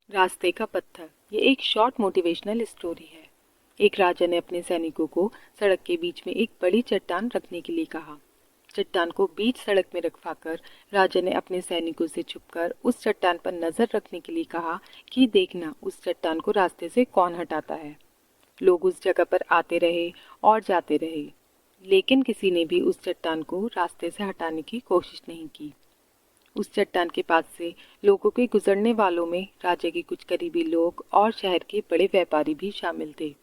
रास्ते का पत्थर। ये एक शॉर्ट मोटिवेशनल स्टोरी है। एक राजा ने अपने सैनिकों को सड़क के बीच में एक बड़ी चट्टान रखने के लिए कहा। चट्टान को बीच सड़क में रखवाकर राजा ने अपने सैनिकों से छुपकर उस चट्टान पर नजर रखने के लिए कहा कि देखना उस चट्टान को रास्ते से कौन हटाता है। लोग उस जगह पर आते रहे और जाते रहे, लेकिन किसी ने भी उस चट्टान को रास्ते से हटाने की कोशिश नहीं की। उस चट्टान के पास से लोगों के गुजरने वालों में राजा के कुछ करीबी लोग और शहर के बड़े व्यापारी भी शामिल थे,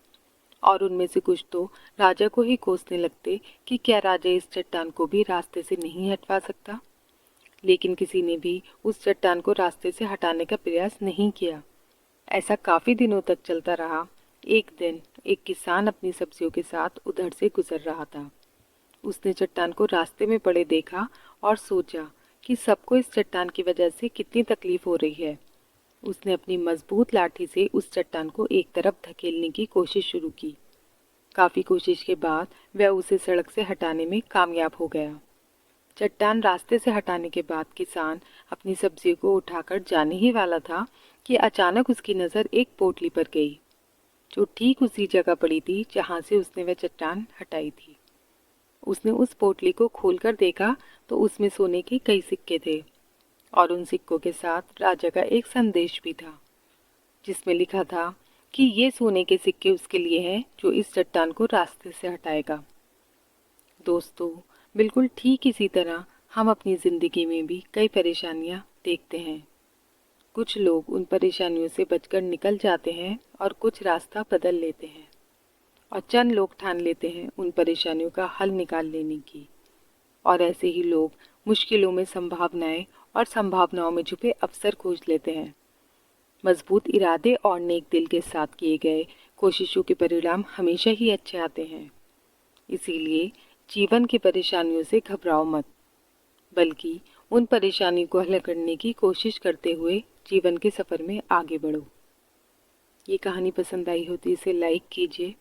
और उनमें से कुछ तो राजा को ही कोसने लगते कि क्या राजा इस चट्टान को भी रास्ते से नहीं हटवा सकता। लेकिन किसी ने भी उस चट्टान को रास्ते से हटाने का प्रयास नहीं किया। ऐसा काफी दिनों तक चलता रहा। एक दिन एक किसान अपनी सब्जियों के साथ उधर से गुजर रहा था। उसने चट्टान को रास्ते में पड़े देखा और सोचा कि सबको इस चट्टान की वजह से कितनी तकलीफ हो रही है। उसने अपनी मजबूत लाठी से उस चट्टान को एक तरफ धकेलने की कोशिश शुरू की। काफी कोशिश के बाद वह उसे सड़क से हटाने में कामयाब हो गया। चट्टान रास्ते से हटाने के बाद किसान अपनी सब्जी को उठाकर जाने ही वाला था कि अचानक उसकी नज़र एक पोटली पर गई, जो ठीक उसी जगह पड़ी थी जहां से उसने वह चट्टान हटाई थी। उसने उस पोटली को खोलकर देखा तो उसमें सोने के कई सिक्के थे, और उन सिक्कों के साथ राजा का एक संदेश भी था, जिसमें लिखा था कि ये सोने के सिक्के उसके लिए हैं जो इस चट्टान को रास्ते से हटाएगा। दोस्तों, बिल्कुल ठीक इसी तरह हम अपनी ज़िंदगी में भी कई परेशानियां देखते हैं। कुछ लोग उन परेशानियों से बचकर निकल जाते हैं और कुछ रास्ता बदल लेते हैं, और चंद लोग ठान लेते हैं उन परेशानियों का हल निकाल लेने की। और ऐसे ही लोग मुश्किलों में संभावनाएं और संभावनाओं में छुपे अवसर खोज लेते हैं। मजबूत इरादे और नेक दिल के साथ किए गए कोशिशों के परिणाम हमेशा ही अच्छे आते हैं। इसीलिए जीवन की परेशानियों से घबराओ मत, बल्कि उन परेशानी को हल करने की कोशिश करते हुए जीवन के सफ़र में आगे बढ़ो। ये कहानी पसंद आई हो तो इसे लाइक कीजिए,